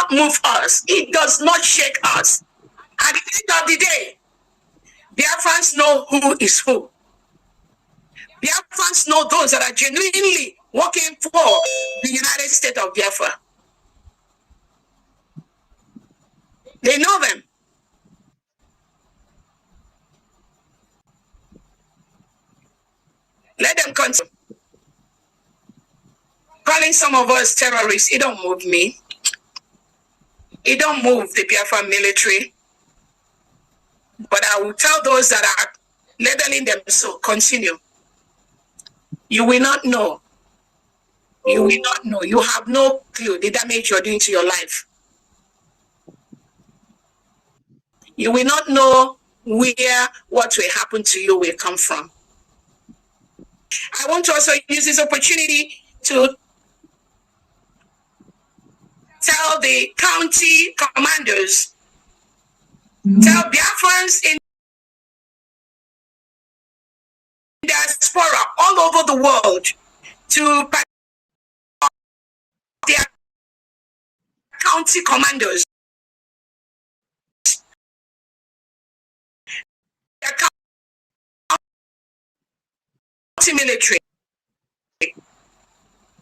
not move us. It does not shake us. At the end of the day, Biafrans know who is who. Biafrans know those that are genuinely working for the United States of Biafra. They know them. Let them continue. Calling some of us terrorists, it don't move me. It don't move the Biafra military. But I will tell those that are labeling them so, continue. You will not know. You will not know. You have no clue the damage you're doing to your life. You will not know where what will happen to you will come from. I want to also use this opportunity to tell the county commanders, tell Biafrans in diaspora all over the world to their county commanders, their county military,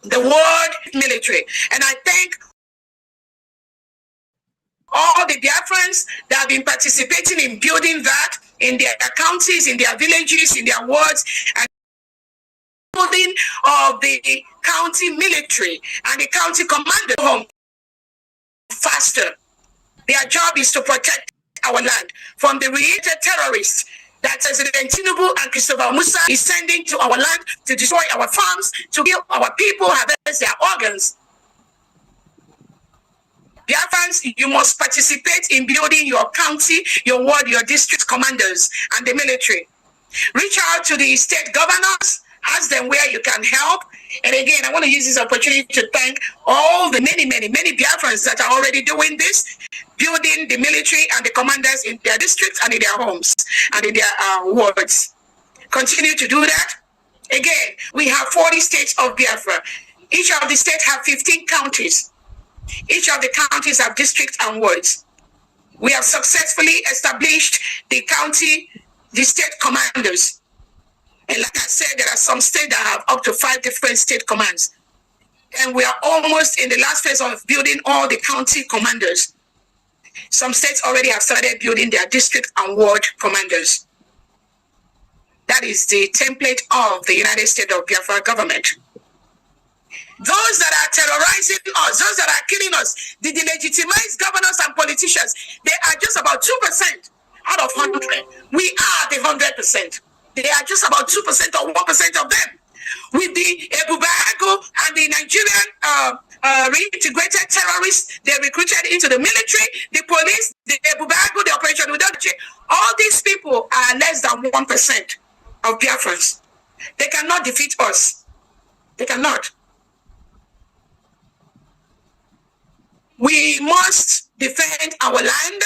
the word military. And I thank all the Biafrans that have been participating in building that in their counties, in their villages, in their wards, and building of the county military and the county commander home faster. Their job is to protect our land from the related terrorists that President Tinubu and Christopher Musa is sending to our land to destroy our farms, to kill our people, harvest their organs. Biafrans, you must participate in building your county, your ward, your district commanders, and the military. Reach out to the state governors, ask them where you can help. And again, I want to use this opportunity to thank all the many Biafrans that are already doing this, building the military and the commanders in their districts and in their homes and in their wards. Continue to do that. Again, we have 40 states of Biafra. Each of the states have 15 counties. Each of the counties have districts and wards. We have successfully established the county, the state commanders. And like I said, there are some states that have up to 5 different state commands. And we are almost in the last phase of building all the county commanders. Some states already have started building their district and ward commanders. That is the template of the United States of Biafra government. Those that are terrorizing us, those that are killing us, the delegitimized governors and politicians, they are just about 2% out of 100. We are the 100%. They are just about 2% or 1% of them. With the Ebubago and the Nigerian reintegrated terrorists, they recruited into the military, the police, the Ebubago, the operation without change. All these people are less than 1% of Biafrans. They cannot defeat us. They cannot. We must defend our land,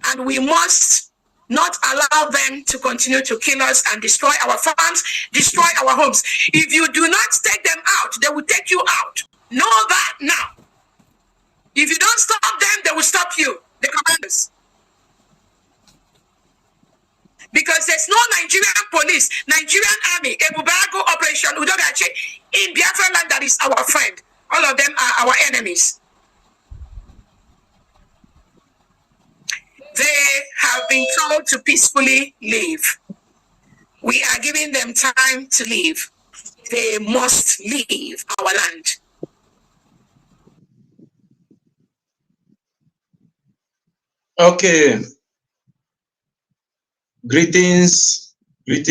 and we must not allow them to continue to kill us and destroy our farms, destroy our homes. If you do not take them out, they will take you out. Know that now. If you don't stop them, they will stop you, the commanders. Because there's no Nigerian police, Nigerian army, Ebubago operation, Udogachi, in Biafra land that is our friend. All of them are our enemies. They have been told to peacefully leave. We are giving them time to leave. They must leave our land. Okay. Greetings. Good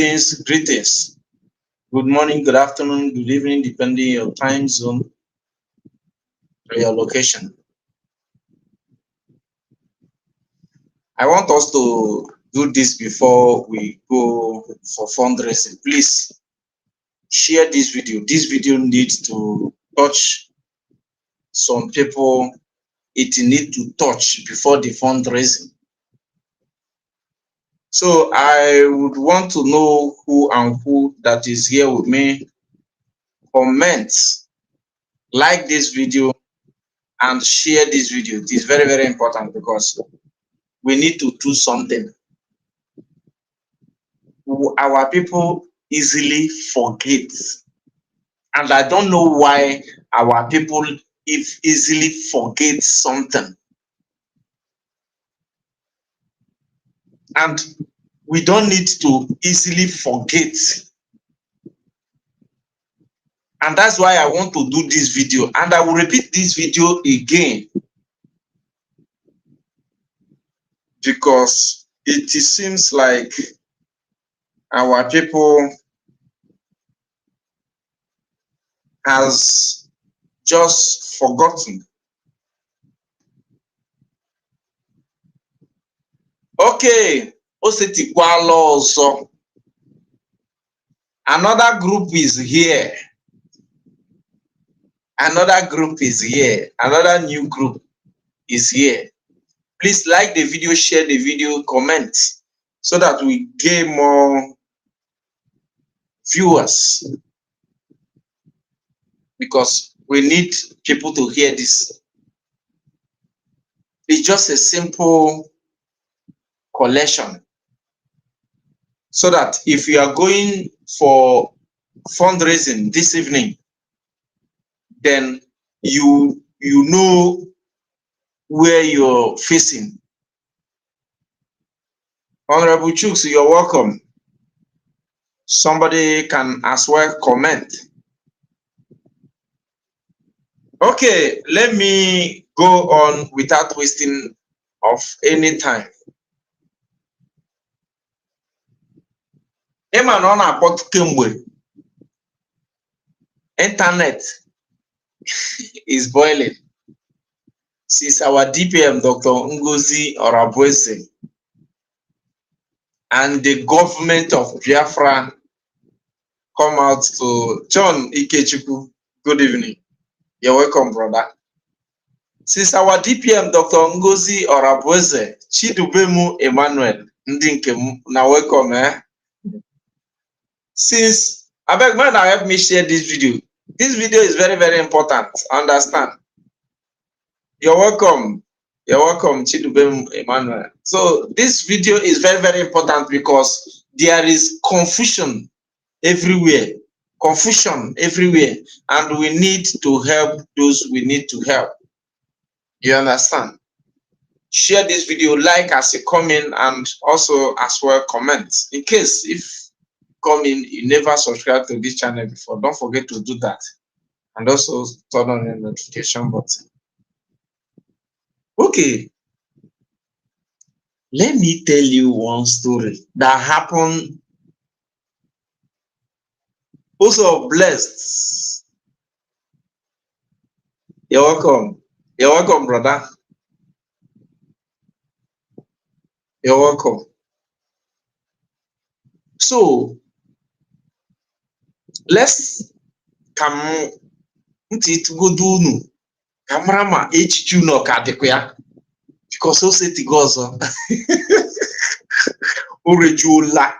morning, good afternoon, good evening, depending on your time zone or your location. I want us to do this before we go for fundraising. Please share this video. This video needs to touch some people. It needs to touch before the fundraising. So I would want to know who and who that is here with me. Comment, like this video, and share this video. It is very, very important because we need to do something. Our people easily forget, and I don't know why our people easily forget something. And we don't need to easily forget. And that's why I want to do this video, and I will repeat this video again because it seems like our people has just forgotten. Okay, osetikwala ọzọ. Another group is here. Another group is here. Another new group is here. Please like the video, share the video, comment so that we gain more viewers, because we need people to hear this. It's just a simple collection so that if you are going for fundraising this evening, then you know where you're facing. Honorable Chooks, you're welcome. Somebody can as well comment. Okay, let me go on without wasting of any time. Emma no na akpọtụ kemgbe. Internet is boiling since our DPM, Dr. Ngozi Orabueze, and the government of Biafra come out to John Ikechukwu. Good evening. You're welcome, brother. Since our DPM, Dr. Ngozi Orabueze, Chidubemu Emmanuel, Ndinkem, now welcome, eh? Since, I beg man, help me share this video. This video is very, very important. Understand? You're welcome. You're welcome, Chidubem Emmanuel. So this video is very, very important because there is confusion everywhere. Confusion everywhere. And we need to help those we need to help. You understand? Share this video, like as you come in, and also as well comment. In case if come in, you never subscribe to this channel before, don't forget to do that. And also turn on the notification button. Okay, let me tell you one story that happened. Also blessed. You're welcome. You're welcome, brother. You're welcome. So let's come to go do Kamarama HQ no katekwya because so say gozo Urejola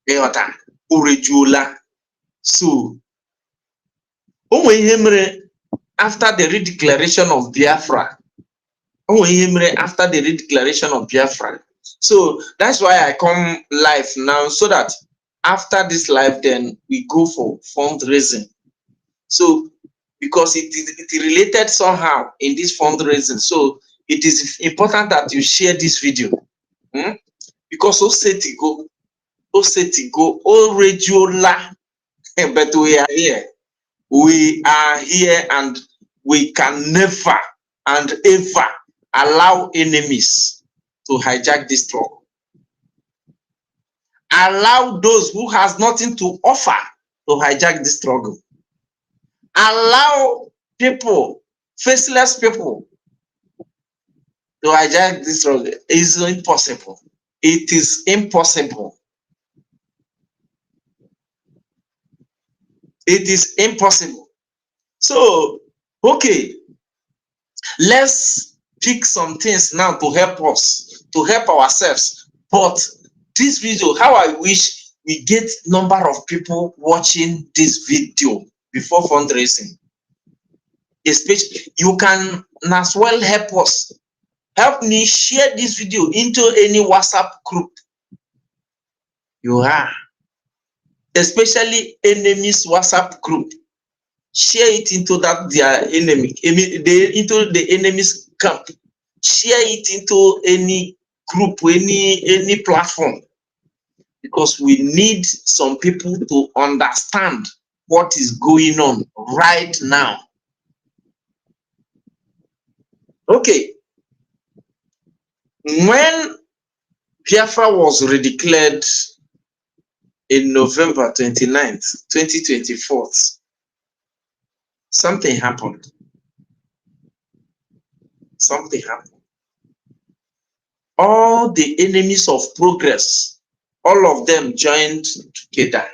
Eota Urejola. So after the redeclaration of Biafra, after the redeclaration of Biafra. So that's why I come live now, so that after this live, then we go for fundraising. So because it related somehow in this fundraising, so it is important that you share this video. Because Osetigo, Regular, but we are here. We are here, and we can never and ever allow enemies to hijack this struggle. Allow those who has nothing to offer to hijack this struggle. Allow people, faceless people, to hijack this struggle. It is impossible. It is impossible. It is impossible. So, okay, let's pick some things now to help us, to help ourselves. But this video, how I wish we get number of people watching this video before fundraising. especially you can as well help us. Help me share this video into any WhatsApp group you are, especially enemies WhatsApp group. Share it into that their enemy, into the enemy's camp. Share it into any group, any platform, because we need some people to understand what is going on right now. Okay, when Biafra was redeclared in November 29th, 2024, something happened. Something happened. All the enemies of progress, all of them joined together.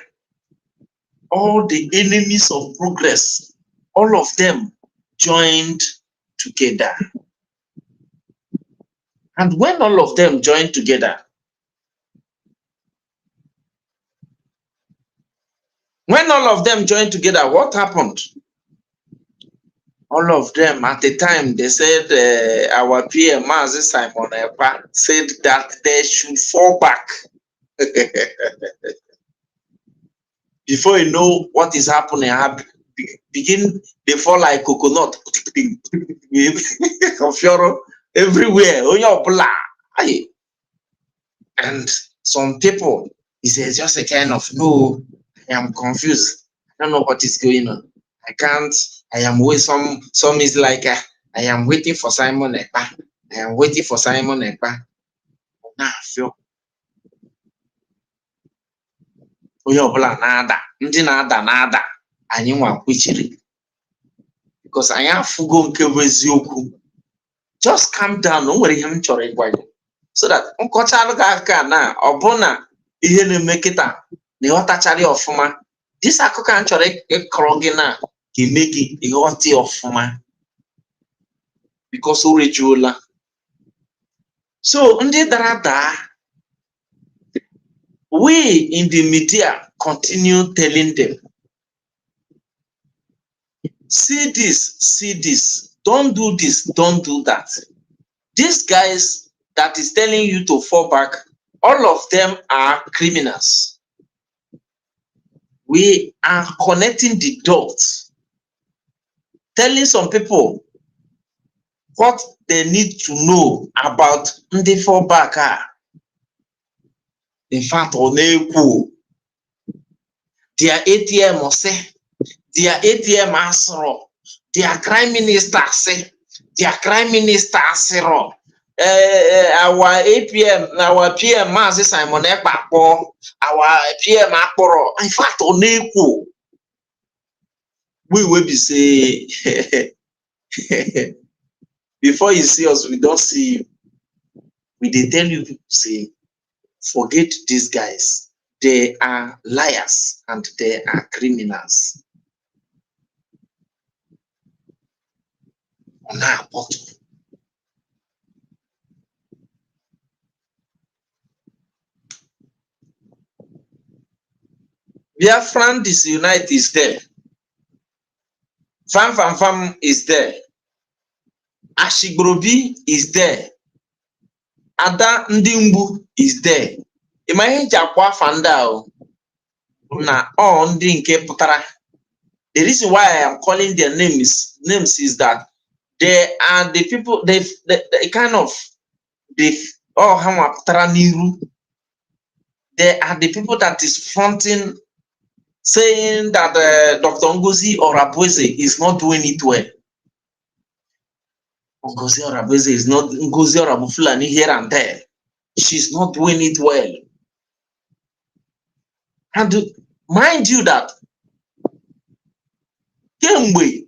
All the enemies of progress, all of them joined together. And when all of them joined together, what happened? All of them at the time, they said, our PM, Mazi Simon Ekpa, said that they should fall back. Before you know what is happening, begin, they fall like coconut. Everywhere. And some people, he says just a kind of, no, I am confused. I don't know what is going on. I can't, I am waiting. Some is like, I am waiting for Simon Ekpa. I am waiting for Simon Ekpa. Now I feel. Onye ọbụla na-ada, ndị na-ada na-ada, anyị nwa kwechiri. Because anyị afụgo nke bụ eziokwu. Just calm down, o nwere ihe m chọrọ ịgwa gị. So that nkọchalụ gị aka na ọbụna ihe na-eme kịta na ịghọtachara ọfụma. This akụkọ m chọrọ ịkọrọ gị na ga-eme gị ịghọta ọfụma. Because o rejuola. So ndị dara daa, we in the media continue telling them, see this, don't do this, don't do that. These guys that is telling you to fall back, all of them are criminals. We are connecting the dots, telling some people what they need to know about the fall back. In fact, on their ATM will say, their ATM asro, their crime minister say, their crime minister asro. Our APM, our PM Mazi Simon Ekpa, our PM Akporo. In fact, on we will be say, before you see us, we don't see you. We dey tell you people say, forget these guys. They are liars and they are criminals. Now, Biafran Disunite is there. Fam is there. Ashigbobi is there. Ada Ndimbu is there. Imagine Jakwa Fanda na on nke putara. The reason why I am calling their names is that they are the people, they kind of, they are the people that is fronting, saying that Dr. Ngozi Orabueze is not doing it well. Ngozi Orabueze is not, Ngozi Orabufulani here and there. She's not doing it well. And mind you that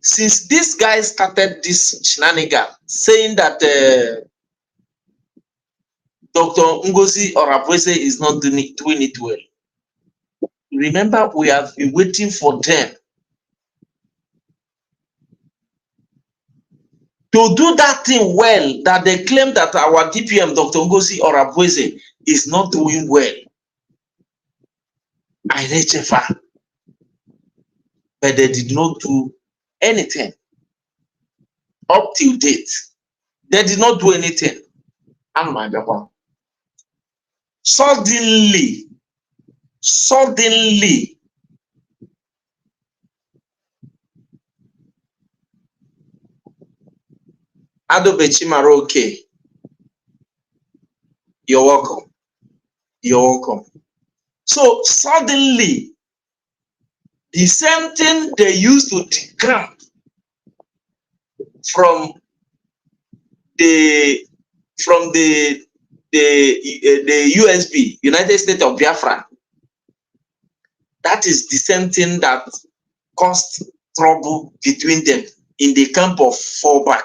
since this guy started this shenanigan, saying that Dr. Ngozi Orabueze is not doing it well, remember, we have been waiting for them to do that thing well, that they claim that our DPM, Dr. Ngozi Orabueze, is not doing well. I HFR, but they did not do anything. up till date. They did not do anything. And my God, suddenly, Adobechi mara, okay, you're welcome. You're welcome. So suddenly, the same thing they used to decamp from the the USB, United States of Biafra, that is the same thing that caused trouble between them in the camp of fallback.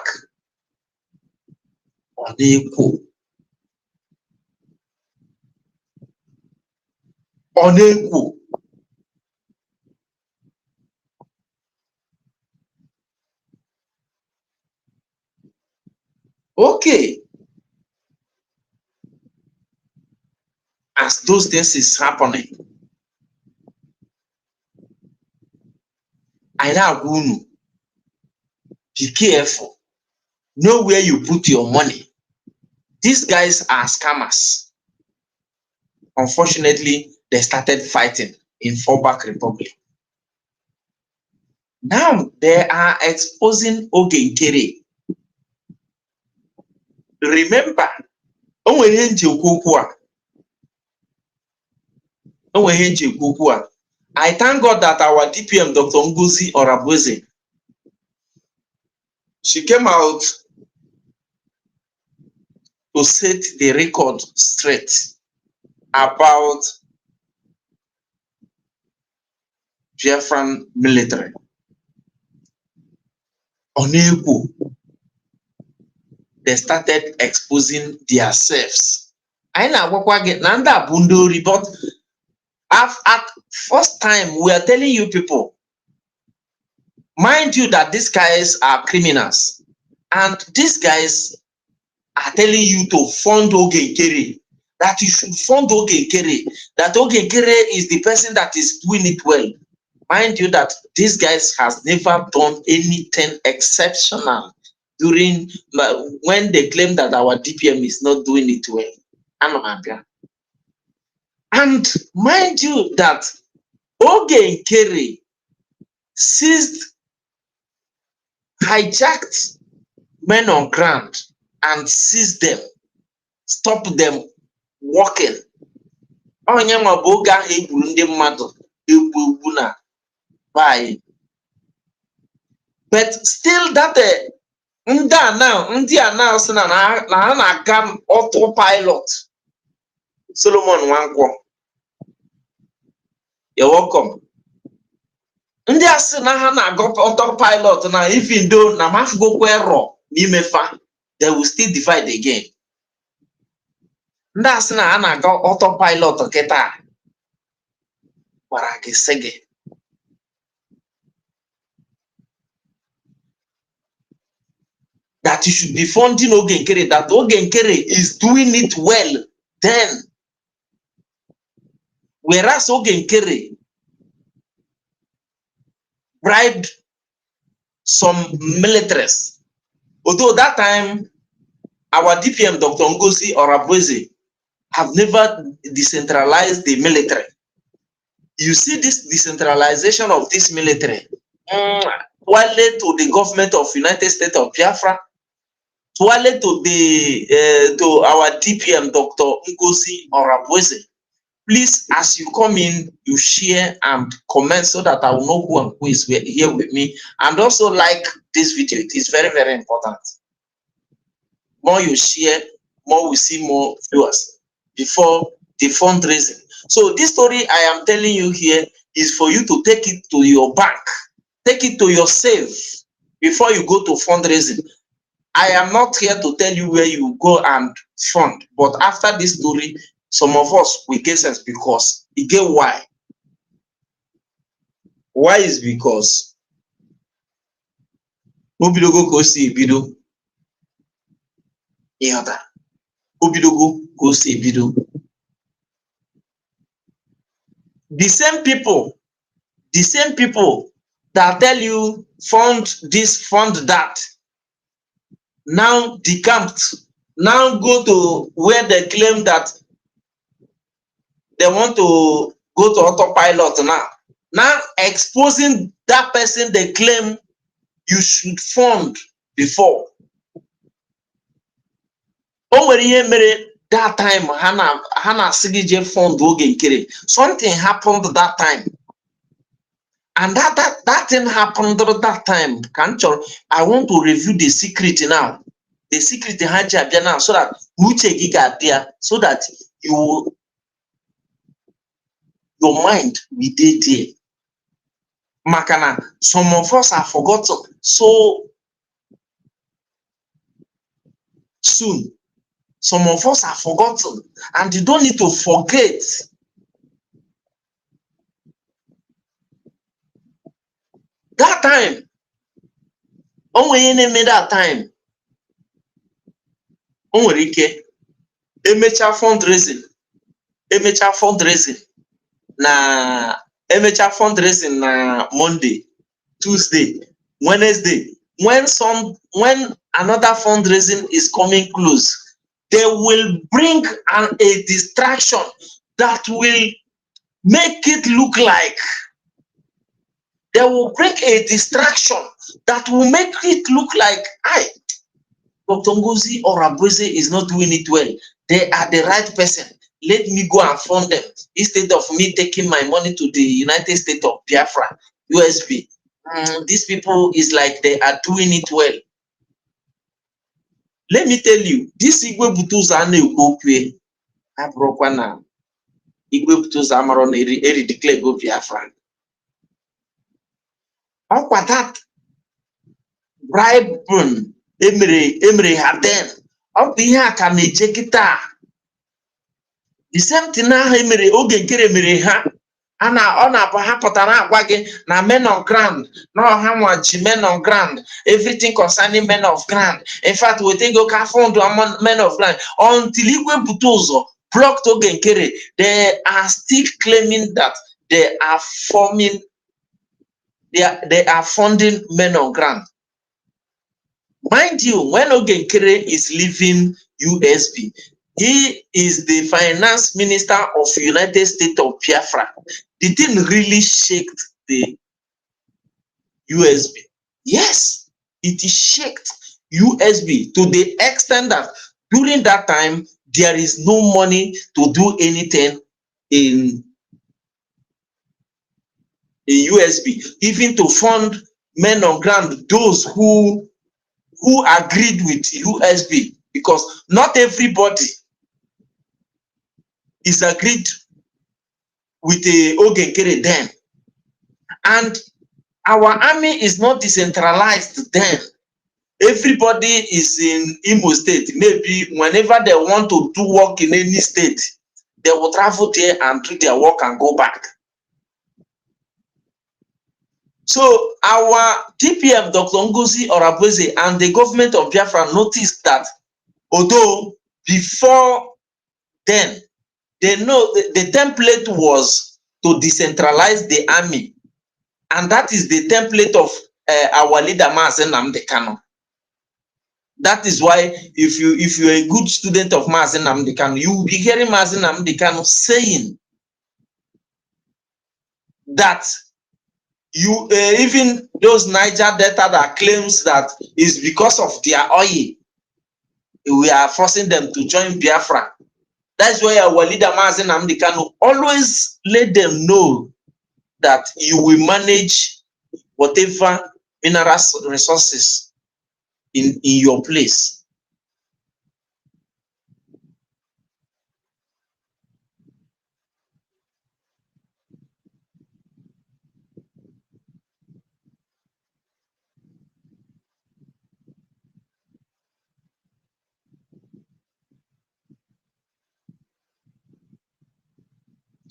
Unequal. Okay, as those things is happening, I now go, be careful. Know where you put your money. These guys are scammers. Unfortunately, they started fighting in fallback republic. Now they are exposing Ogenkere. Remember, I thank God that our DPM, Dr. Ngozi Orabueze, she came out to set the record straight about Biafran military. Unequal. They started exposing themselves. I know what get nanda bundo report. At first time, we are telling you people, mind you that these guys are criminals, and these guys are telling you to fund Ogenkere, that you should fund Ogenkere, that Ogenkere is the person that is doing it well. Mind you that these guys has never done anything exceptional during when they claim that our DPM is not doing it well. And mind you that Ogenkere seized, hijacked men on ground and seized them, stopped them working. Onye ma bụ oge ahụ egburu ndị mmadụ egbu na by. But still that ndị a now sị na ha na-aga autopilot. Solomon Nwankwo, you're welcome. Ndị a sị na ha na-aga autopilot na even though na mafugokwa error n'ime fa, they will still divide again. Ndị a sị na ha na-aga autopilot kịta gwara gị sị gị that you should be funding Ogenkere, that Ogenkere is doing it well then. Whereas Ogenkere bribed some militaries. Although that time, our DPM, Dr. Ngozi Orabueze, have never decentralized the military. You see this decentralization of this military, while to the government of United States of Biafra, while to our DPM, Dr. Ngozi Orabueze. Please, as you come in, you share and comment so that I will know who is here with me. And also like this video. It is very, very important. More you share, more we see more viewers before the fundraising. So this story I am telling you here is for you to take it to your bank, take it to your safe before you go to fundraising. I am not here to tell you where you go and fund, but after this story, some of us will get sense because you get why. Why is because Obidogo go see Bido. Obidogo go see Bido. The same people that tell you fund this, fund that, now decamped, now go to where they claim that they want to go to autopilot now exposing that person they claim you should fund before. O nwere ihe mere that time ha na-asị gị jee fund oge nkere. Something happened that time, and that thing happened that time. I want to review the secret now. The secret ha ji abịa now, so that uche gị ga-abịa, so that your mind will dey there. Maka na some of us are forgotten so soon. Some of us are forgotten, and you don't need to forget. That time, onwe na-eme that time, o nwere ike emecha fundraising na Monday, Tuesday, Wednesday. When another fundraising is coming close, they will bring a distraction that will make it look like. They will bring a distraction that will make it look like, Dr. Ngozi or Abueze is not doing it well. They are the right person. Let me go and fund them instead of me taking my money to the United States of Biafra, USB. These people is like they are doing it well. Let me tell you, this Igwe Butuzo a na-ekwu okwu abụrụkwa na Igwe Butuzo amara na eri declare go Biafra. Ọkwa that bribe emere ha then. Ọ bụ ihe a ka na-eche kịta. The same thing ahụ emere oge nkere mere ha. Ọ na-abụ ha pụtara agwa gị na men of ground, na ọha nwa ji men of ground, everything concerning men of ground. In fact, we think okay fund men of ground until Igwe Butuzo blocked oge nkere. They are still claiming that they are funding men of ground. Mind you, when oge nkere is leaving USB, he is the finance minister of United States of Biafra. The thing really shaked the USB. Yes, it shaked USB to the extent that during that time, there is no money to do anything in USB, even to fund men on ground, those who agreed with USB, because not everybody is agreed with the Oge Nkere then. And our army is not decentralized then. Everybody is in Imo State. Maybe whenever they want to do work in any state, they will travel there and do their work and go back. So our DPM, Dr. Ngozi Abueze, and the government of Biafra noticed that although before then, they know the template was to decentralize the army, and that is the template of our leader Mazen Nnamdi Kanu. That is why if you're a good student of Mazen Nnamdi Kanu, you will be hearing Mazen Nnamdi Kanu saying that even those Niger Delta that claims that is because of their oil, we are forcing them to join Biafra. That's why our leader Mazen Nnamdi Kanu always let them know that you will manage whatever mineral resources in your place.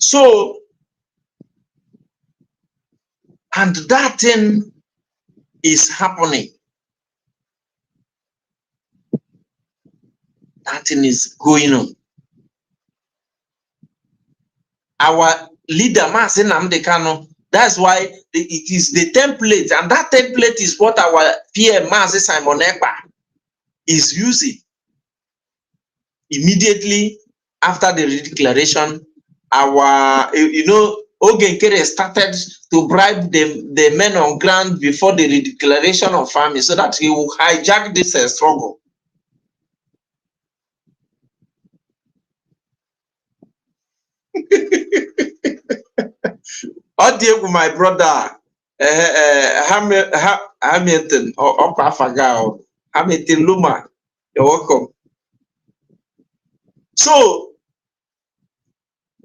So, and that thing is happening. That thing is going on. Our leader, Mazen Nnamdi Kanu, that's why it is the template, and that template is what our PM, Mazen Simon Ekpa, is using immediately after the declaration. Our, Ogenkere started to bribe the men on ground before the declaration of army so that he will hijack this struggle. Odiewu, my brother, Hamilton, or Opafagao, Hamilton Luma, you're welcome. So,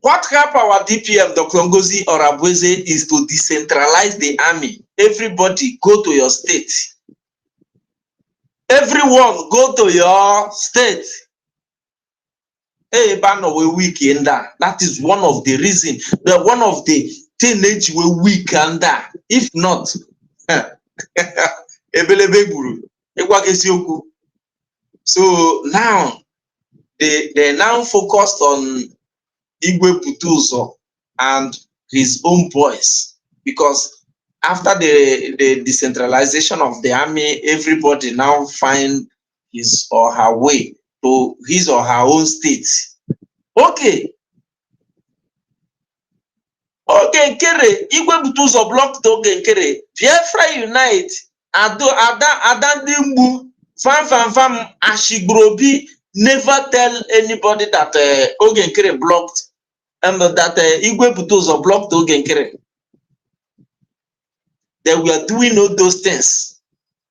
what help our DPM, Dr. Ngozi Orabueze, is to decentralize the army. Everybody go to your state. Everyone go to your state. Hey, Bano, we weak in that. That is one of the reasons. One of the teenage we weak and that. If not, so now they now focused on Igwe Putuzo and his own boys, because after the decentralization of the army, everybody now find his or her way to his or her own state. Okay. Ogenkere, Igwe Putuzo blocked Ogenkere. Biafra unite. Ada Dimbu, Fam, Ashigrobi never tell anybody that Ogenkere blocked, and that Igwe Putuzo blocked Ogenkere. They were doing all those things,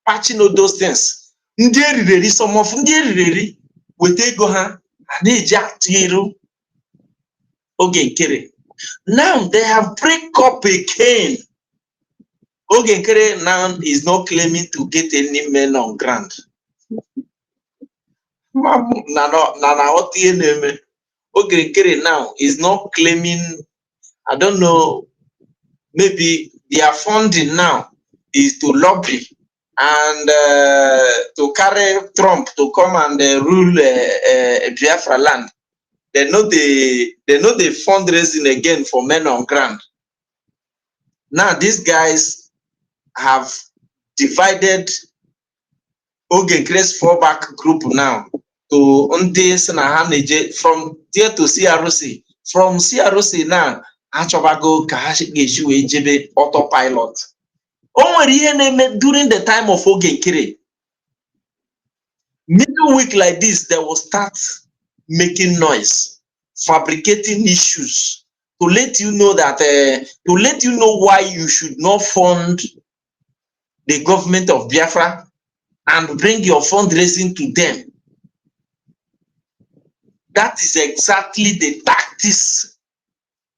patching all those things. Some of Nderi will take go and they jacked Ogenkere. Now they have break up again. Ogenkere now is not claiming to get any men on ground. Ogenkere now is not claiming, I don't know, maybe their funding now is to lobby and to carry Trump to come and rule Biafra land. They know the fundraising again for men on ground. Now these guys have divided Ogenkere's fallback group now to from there to CRC. From CRC now, Achobago Kahashigeshu Ejebe autopilot. During the time of Ogenkere, middle week like this, they will start making noise, fabricating issues to let you know that to let you know why you should not fund the government of Biafra and bring your fundraising to them. That is exactly the tactics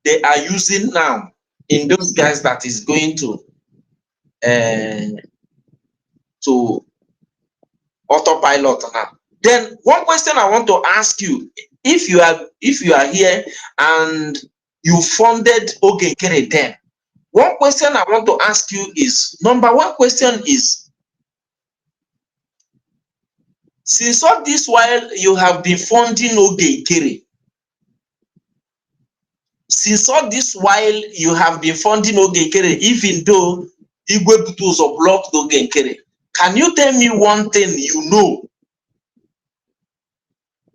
they are using now in those guys that is going to autopilot now. Then one question I want to ask you, if you are here and you funded Ogenkere then, one question I want to ask you is, number one question is, since all this while you have been funding Ogenkere, since all this while you have been funding Ogenkere, even though Igwe Putuzo blocked Ogenkere, can you tell me one thing you know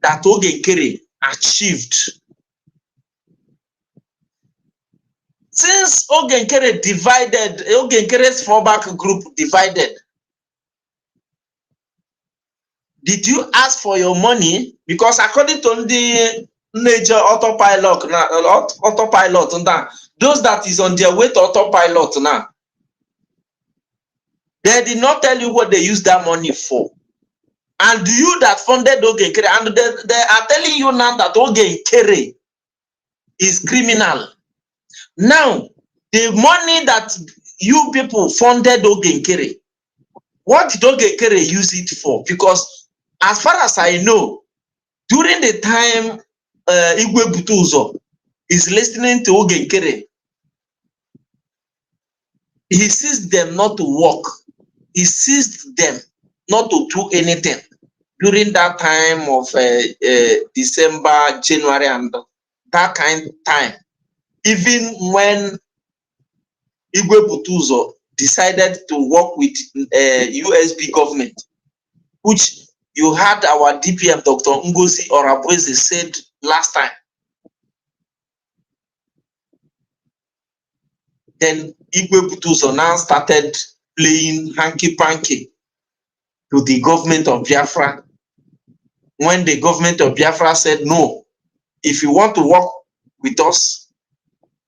that Ogenkere achieved? Since Ogenkere divided, Ogenkere's fallback group divided, did you ask for your money? Because according to the major autopilot now, those that is on their way to autopilot now, they did not tell you what they used that money for. And you that funded Ogenkere, and they are telling you now that Ogenkere is criminal. Now, the money that you people funded Ogenkere, what did Ogenkere use it for? Because as far as I know, during the time Igwe Putuzo is listening to Ogenkere, he sees them not to work. He sees them not to do anything during that time of December, January, and that kind of time. Even when Igwe Putuzo decided to work with USB government, which You had our DPM, Dr. Ngozi Orabueze, said last time. Then Igwe Butuso now started playing hanky-panky to the government of Biafra. When the government of Biafra said, no, if you want to work with us,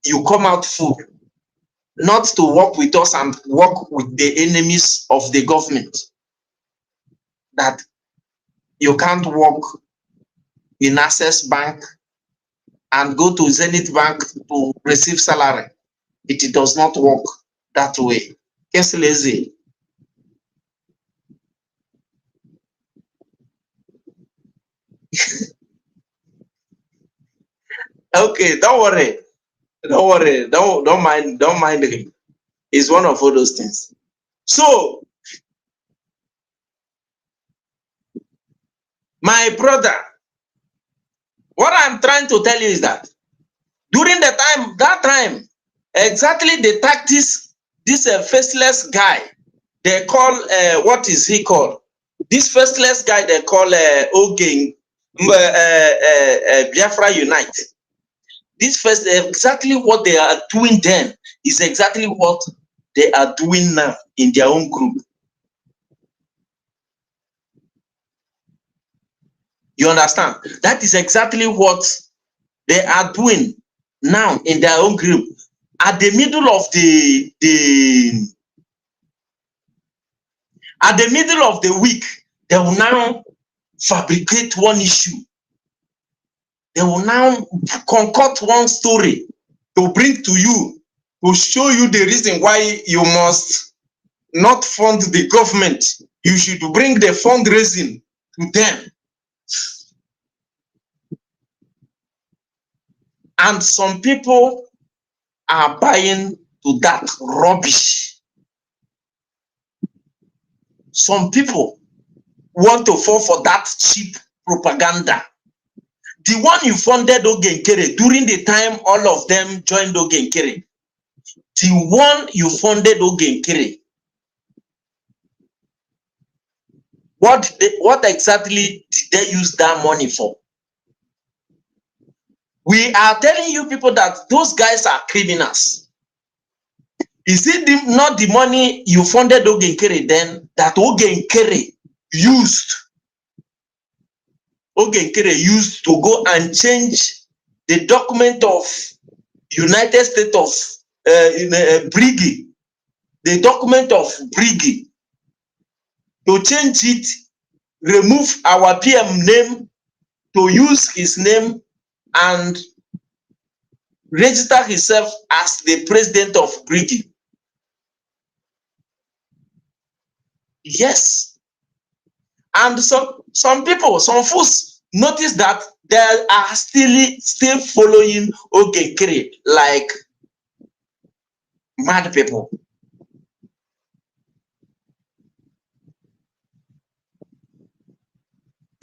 you come out full. Not to work with us and work with the enemies of the government. That you can't work in Access Bank and go to Zenith Bank to receive salary. It does not work that way. It's lazy. Okay, don't worry. Don't worry. Don't mind him. It's one of all those things. So, my brother, what I'm trying to tell you is that during that time, exactly the tactics, this faceless guy, they call, what is he called? This faceless guy they call Ogeng, Biafra Unite. This first, exactly what they are doing then is exactly what they are doing now in their own group. You understand? That is exactly what they are doing now in their own group. At the middle of the week, they will now fabricate one issue. They will now concoct one story to bring to you, to show you the reason why you must not fund the government. You should bring the fundraising to them. And some people are buying to that rubbish. Some people want to fall for that cheap propaganda. The one you funded Ogenkere, during the time all of them joined Ogenkere, the one you funded Ogenkere, what exactly did they use that money for? We are telling you people that those guys are criminals. Is it not the money you funded Ogenkere then that Ogenkere used to go and change the document of United States of Briggy, the document of Briggy, to change it, remove our PM name, to use his name and register himself as the president of Briggy? Yes. And some people, some fools, notice that they are still following Ogenkere like mad people.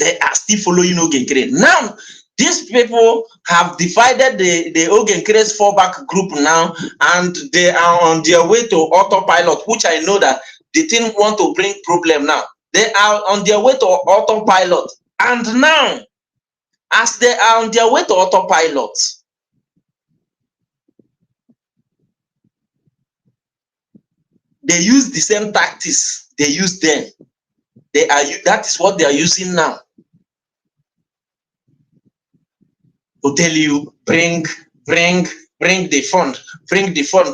They are still following Ogenkere. Now, these people have divided the Ogenkere's fallback group now, and they are on their way to autopilot, which I know that they didn't want to bring problem now. They are on their way to autopilot. And now, as they are on their way to autopilot, they use the same tactics they used then. That is what they are using now. To tell you, bring the fund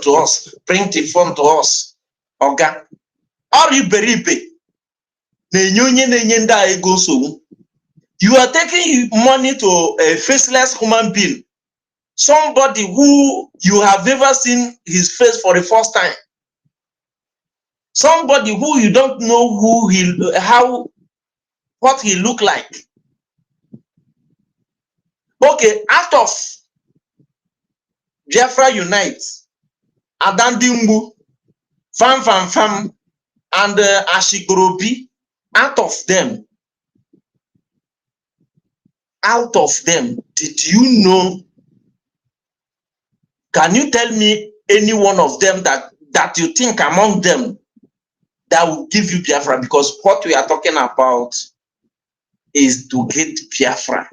to us, bring the fund to us. Okay. Or you are taking money to a faceless human being, somebody who you have never seen his face for the first time, somebody who you don't know what he look like. Okay, out of Biafra Unite, Adandimbu, Fam, and Ashigorobi, out of them, did you know? Can you tell me any one of them that you think among them that will give you Biafra? Because what we are talking about is to get Biafra.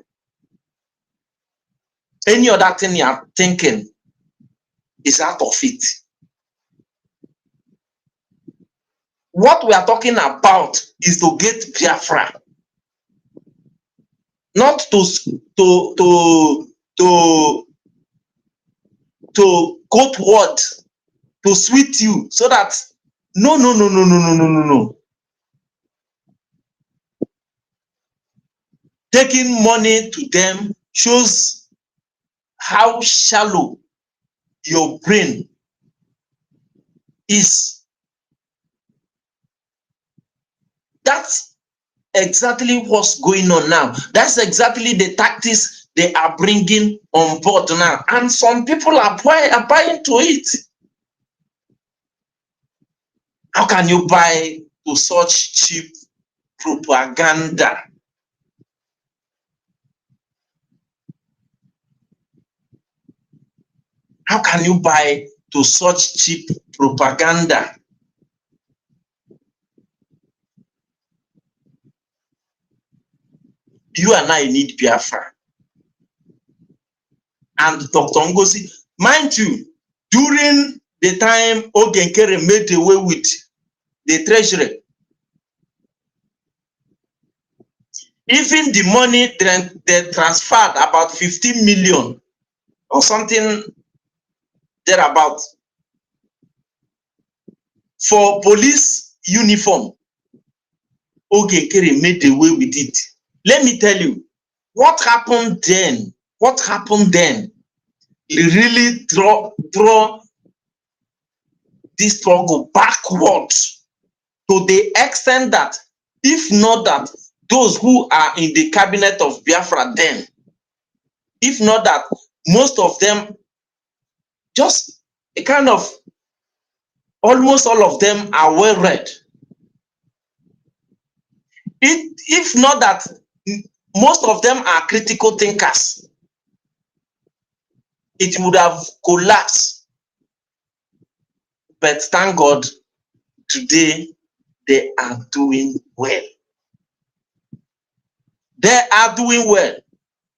Any other thing you are thinking is out of it. What we are talking about is to get Biafra, not to quote word to sweet you, so that no. Taking money to them shows how shallow your brain is. That's exactly what's going on now. That's exactly the tactics they are bringing on board now. And some people are buying to it. How can you buy to such cheap propaganda? How can you buy to such cheap propaganda? You and I need Biafra. And Dr. Ngozi, mind you, during the time Ogenkere made away with the treasury, even the money they transferred, about 15 million or something thereabout, for police uniform, Ogenkere made away with it. Let me tell you, what happened then? What happened then? It really draw this struggle backwards, to the extent that, if not that, those who are in the cabinet of Biafra then, if not that, most of them, just a kind of, almost all of them are well read. If not that, most of them are critical thinkers, it would have collapsed. But thank God, today they are doing well. They are doing well.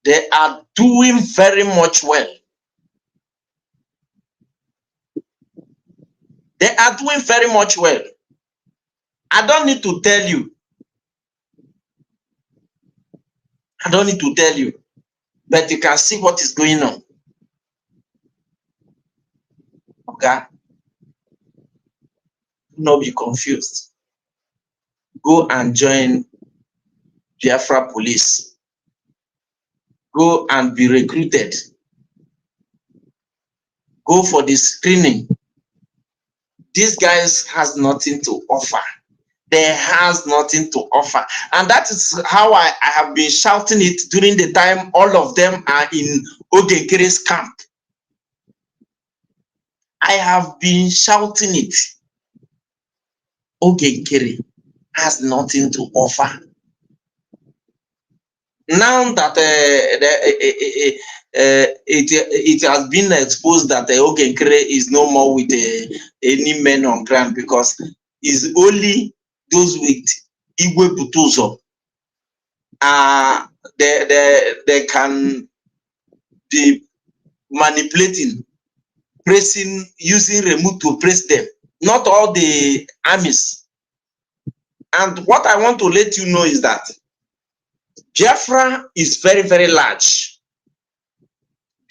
They are doing very much well. They are doing very much well. I don't need to tell you. I don't need to tell you. But you can see what is going on. Okay? Do not be confused. Go and join Biafra police. Go and be recruited. Go for the screening. These guys has nothing to offer. They has nothing to offer. And that is how I have been shouting it during the time all of them are in Ogenkere's camp. I have been shouting it. Ogenkere has nothing to offer. Now that it has been exposed that Ogenkere is no more with any men on ground, because it's only those with Igwe Butuzo. They can be manipulating, pressing, using remote to press them. Not all the armies. And what I want to let you know is that Biafra is very, very large.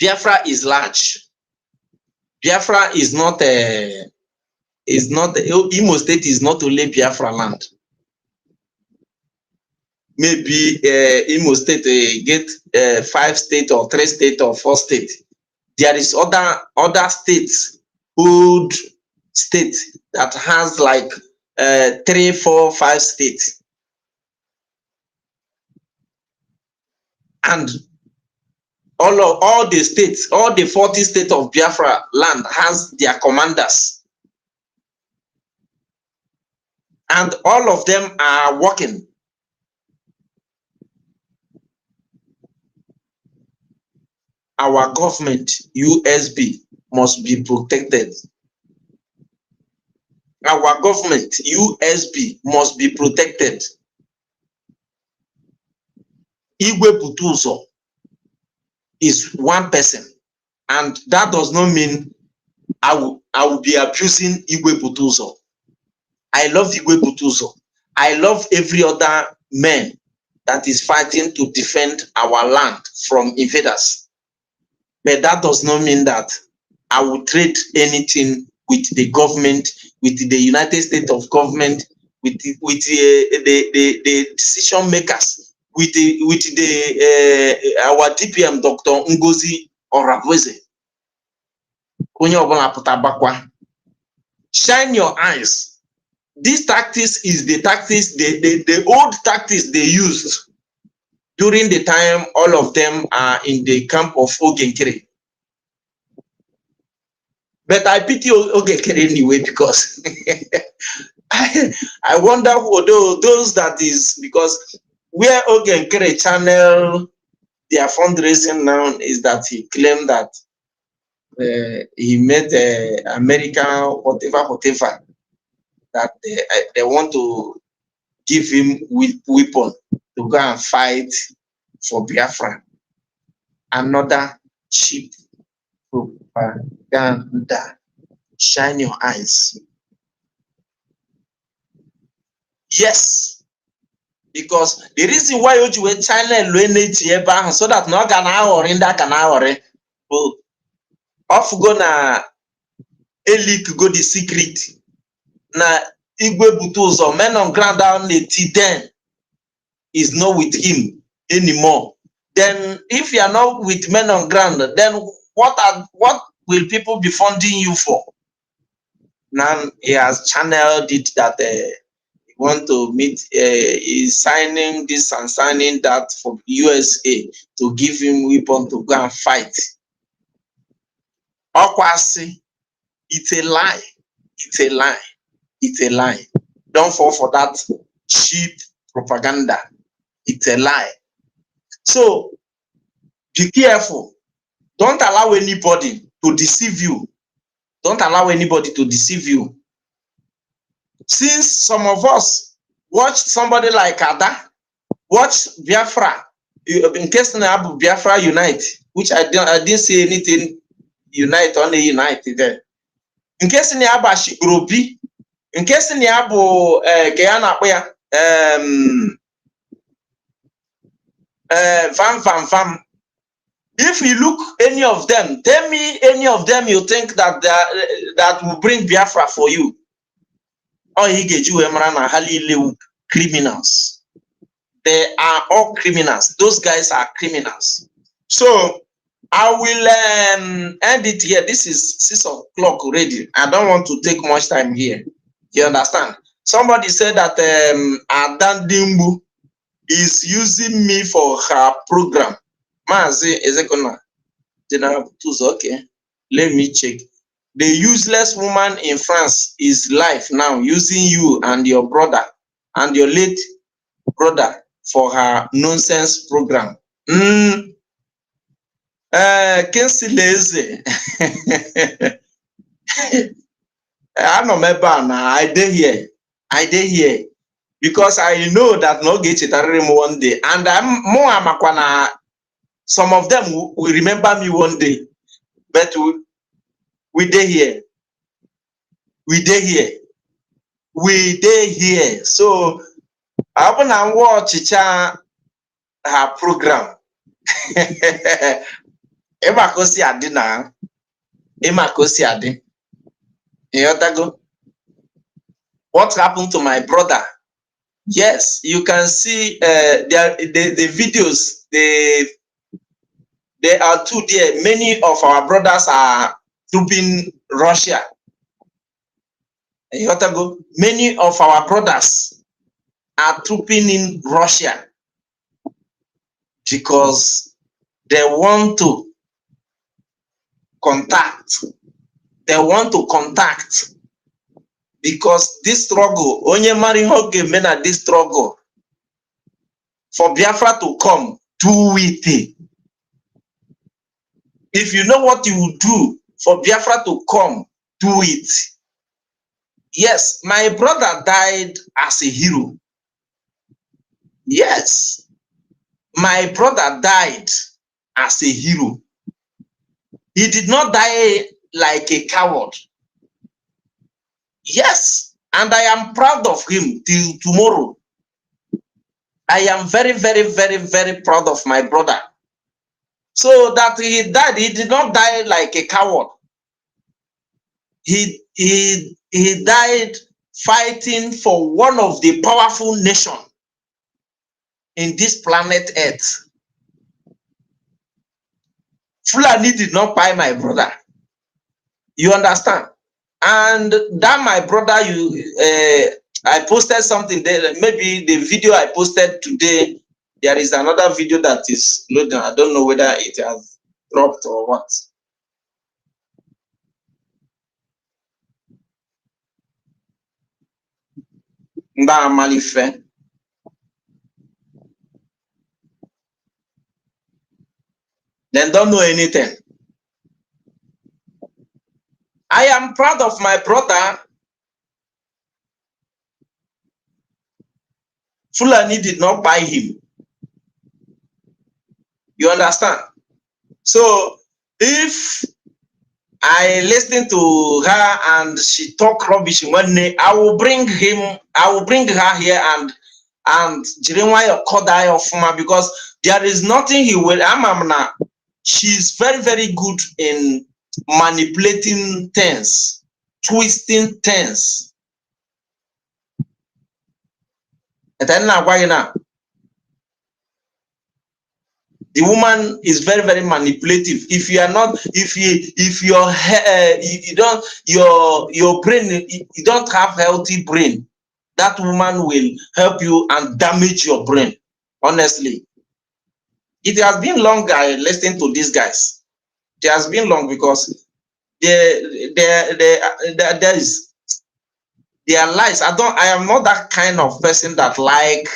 Biafra is large. Biafra is not Imo State is not only Biafra land. Maybe Imo State get 5 states or 3 states or 4 states. There is other states, old states that has like 3, 4, 5 states. And all the states, all the 40 states of Biafra land has their commanders. And all of them are working. Our government, USB, must be protected. Our government, USB, must be protected. Igwe Butuzo is one person, and that does not mean I will be abusing Igwe Butuzo. I love Igwe Butuzo. I love every other man that is fighting to defend our land from invaders. But that does not mean that I will trade anything with the government, with the United States of government, with the decision makers, with our DPM Dr. Ngozi Orabueze. Onye ọbụla pụta gbakwa. Shine your eyes. This tactics is the tactics, the old tactics they used during the time all of them are in the camp of Ogenkere. But I pity Ogenkere anyway, because I wonder who those that is, because where Ogenkere channel their fundraising now is that he claimed that he made America whatever, that they want to give him weapon to go and fight for Biafra. Another cheap propaganda. Shine your eyes. Yes, because the reason why you were China so that no can or in that can off go na elik go the secret na Igwe Butuzo men on ground down the T10 is not with him anymore. Then if you are not with men on ground, then what will people be funding you for? Now he has channeled it that he want to meet, he's signing this and signing that for USA to give him weapon to go and fight. Okwasi, it's a lie. It's a lie. It's a lie. Don't fall for that cheap propaganda. It's a lie. So be careful. Don't allow anybody to deceive you. Don't allow anybody to deceive you. Since some of us watch somebody like Ada, watch Biafra, in case Abu Biafra Unite, which I didn't see anything unite, only unite there. In case Abu Shigrobi, in case Abu Guyana, Vam. If you look any of them, tell me any of them you think that that will bring Biafra for you. Or he get you criminals. They are all criminals. Those guys are criminals. So I will end it here. This is 6 o'clock already. I don't want to take much time here. You understand? Somebody said that Adan Dimbu is using me for her program. Mazi Ezekona, General Butuzo, okay. Let me check. The useless woman in France is live now, using you and your brother and your late brother for her nonsense program. Kinsileze. I know my banner. I did here. Because I know that no get it one day. And I'm more amakwana. Some of them will remember me one day, but we dey here. We dey here. So I wanna watch her program. Emma Kosi Adi na. Emma Kosi Adi. What happened to my brother? Yes, you can see the videos. There are two there. Many of our brothers are trooping Russia. Many of our brothers are trooping in Russia because they want to contact. They want to contact because this struggle, onye mari hoge mena this struggle for Biafra to come, do it. If you know what you will do for Biafra to come, do it. Yes, my brother died as a hero. Yes, my brother died as a hero. He did not die like a coward. Yes, and I am proud of him till tomorrow. I am very, very, very, very proud of my brother. So that he died, he did not die like a coward. He died fighting for one of the powerful nations in this planet Earth. Fulani did not buy my brother. You understand? And that my brother, I posted something there. Maybe the video I posted today, there is another video that is loading. I don't know whether it has dropped or what. They don't know anything. I am proud of my brother. Fulani did not buy him. You understand? So if I listen to her and she talk rubbish one day, I will bring her here and Jirinwaya Kodai of Fuma, because there is nothing he will. She's very, very good in manipulating things, twisting things. And then now, why now? The woman is very, very manipulative. If you are not, if your brain, you don't have healthy brain, that woman will help you and damage your brain. Honestly, it has been long I listening to these guys. It has been long because there is their lies. I am not that kind of person that like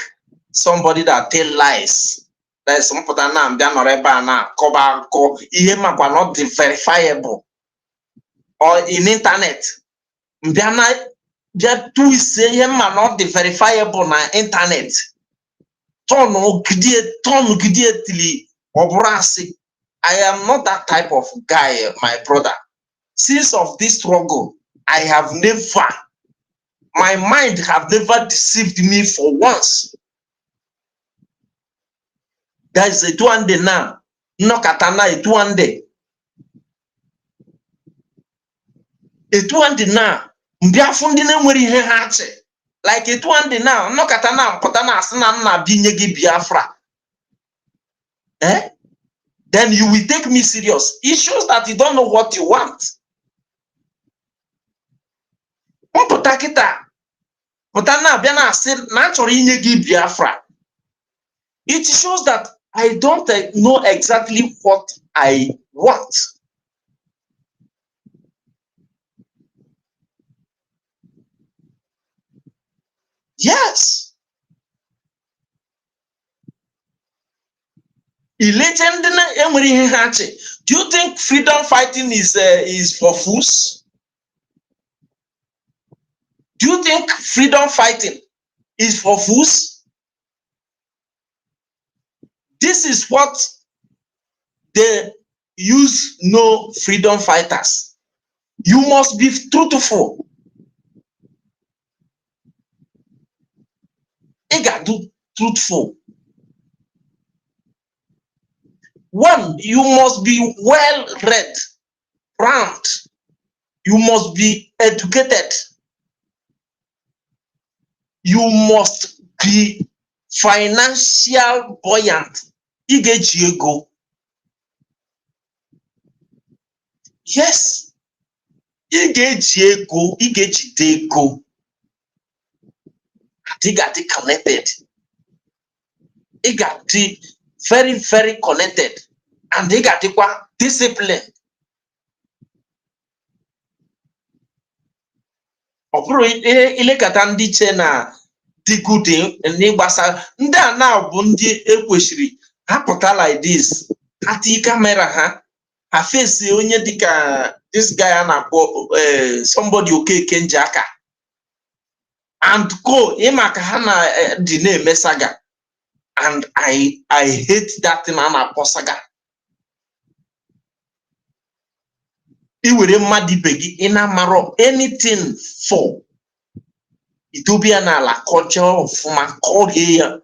somebody that tell lies. There is some na mbia noreba na koba ko ihe makwa not verifiable or in internet. Mbia na bia tu ise ihe ma not verifiable na internet. Turn gidie tili obrasi. I am not that type of guy, my brother. Since of this struggle, I have never, my mind have never deceived me for once. There is a tuande now, no katana a tuande. A tuande now, mbiafundi ne nwere ihe ha ache. Like a tuande now, no katana potana asina na binyegi Biafra. Then you will take me serious. It shows that you don't know what you want. It shows that I don't know exactly what I want. Yes. Do you think freedom fighting is for fools? Do you think freedom fighting is for fools? This is what they use no freedom fighters. You must be truthful. You got to be truthful. One, you must be well read, round. You must be educated. You must be financial buoyant. Ego. Yes. Ego. They got connected. They got very, very connected. And they got discipline. Ọbụrụ ilekọta ndị che na dị good n'ịgbasa ndị a na bụ ndị ekwesịrị ha pụta like this ha tii kamera ha face onye dịka this guy a na-akpọ somebody Okeke Njaka and go ịma ka ha na dị na-eme saga And I hate that thing and Saga. Iwere mmadụ ibe gị ị na-amarọ anything for Ethiopia na ala culture ọfụma kọrie ya.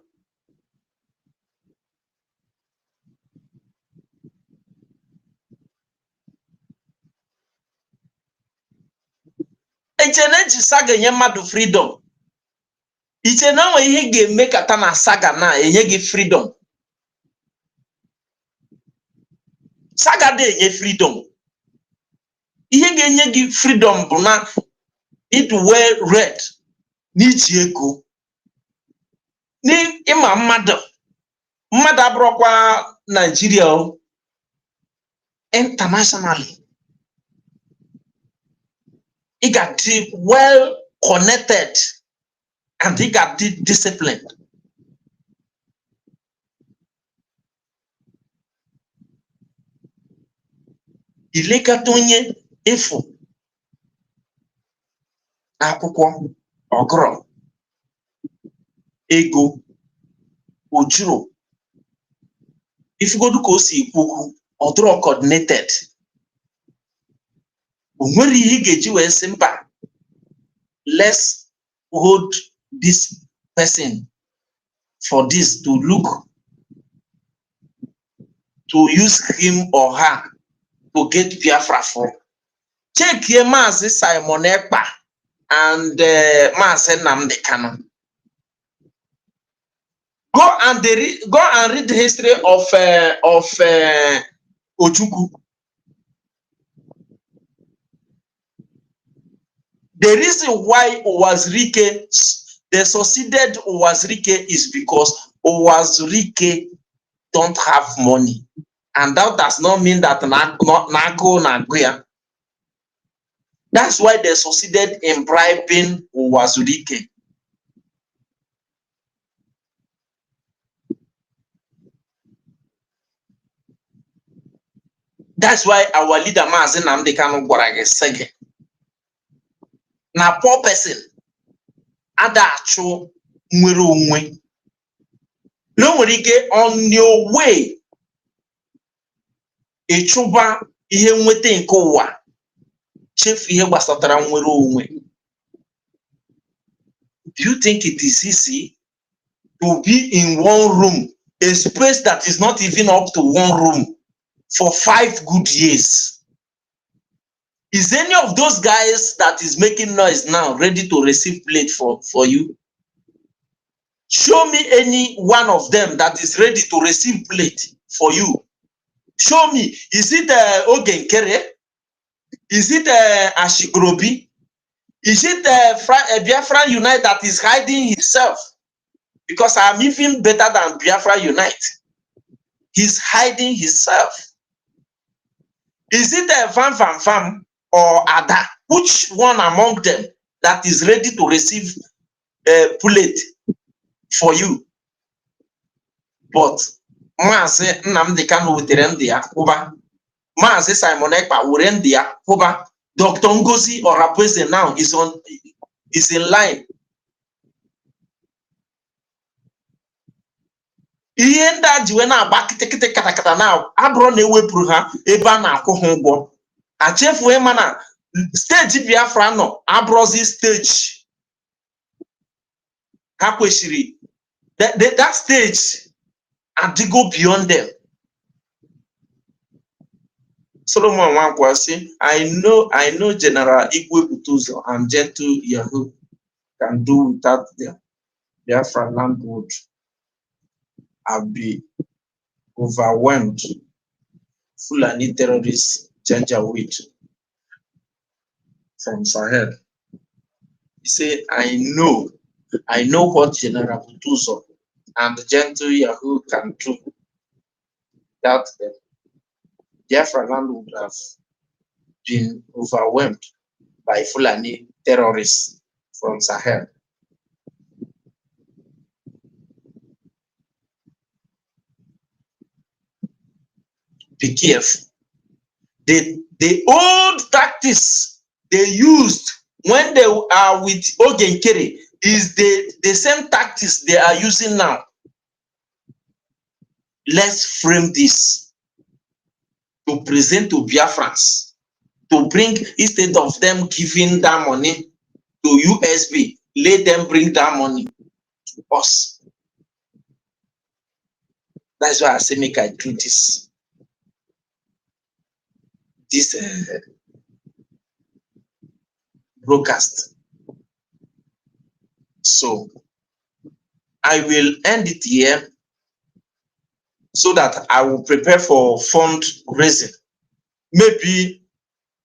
Iche na eji saga enye mmadụ freedom. Iche na nwe ihe ga-eme kata na saga na enye gị freedom. Saga dị enye freedom. Ihe ga-enye gị freedom bụ na it well read n'ichi ego. N'ịma mmadụ abụrụkwa Nigeria o, internationally. It got well connected and it got disciplined. Ilekata onye efu akwụkwọ ọgụrụ ego ojuro ifugodu ka o si ikwu ọdụrụ coordinated. O nwere ihe ga-eji wee sị mba, let's hold this person for this to look, to use him or her to get Biafra for. Check here Mazi Simon Ekpa and Mazi Nnamdi Kanu. Go and read the history of Ojukwu. The reason why Owazirike, they succeeded Owazirike is because Owazirike don't have money. And that does not mean that Nago Naguya. That's why they succeeded in bribing Owazirike. That's why our leader Mazi Nnamdi Kanu gwara sege. Na poor person ada achụ nwere onwe. No nwere ike on your way ịchụba ihe nweta nke ụwa chefu ihe gbasatara nwere onwe. Do you think it is easy to be in one room, a space that is not even up to one room, for 5 good years? Is any of those guys that is making noise now ready to receive plate for you? Show me any one of them that is ready to receive plate for you. Show me. Is it Ogenkere? Is it Ashigrobi? Is it Biafra Unite that is hiding himself? Because I'm even better than Biafra Unite. He's hiding himself. Is it Vam or Ada? Which one among them that is ready to receive plate for you? But Mazi Nnamdi Kanu wetere ndị ya kwụba. Mazi Simon Ekpa were ndị ya kwụba. Dr. Ngozi Orabueze now is in line. Ihe ndị a ji wee na-agba kịtịkịtị katakata na abụrụ na ewepụrụ ha ebe a na-akwụ ha ụgwọ. Achefue mana stage Biafra nọ abụrụzi stage ha kwesịrị. That stage adịgo beyond them. Solomon Nwankwo say, I know General Igwe Butuzo and Gentle Yahoo can do without them. Biafra land would have been overwhelmed. Fulani terrorists change away from Sahel. He said, I know what General Butuzo and Gentle Yahoo can do without them. Biafra land would have been overwhelmed by Fulani terrorists from Sahel. Be careful. The old tactics they used when they are with Ogenkere is the same tactics they are using now. let's frame this to present to Biafrans, to bring, instead of them giving that money to USB, let them bring that money to us. That's why I say make I do this broadcast. So I will end it here so that I will prepare for fundraising. Maybe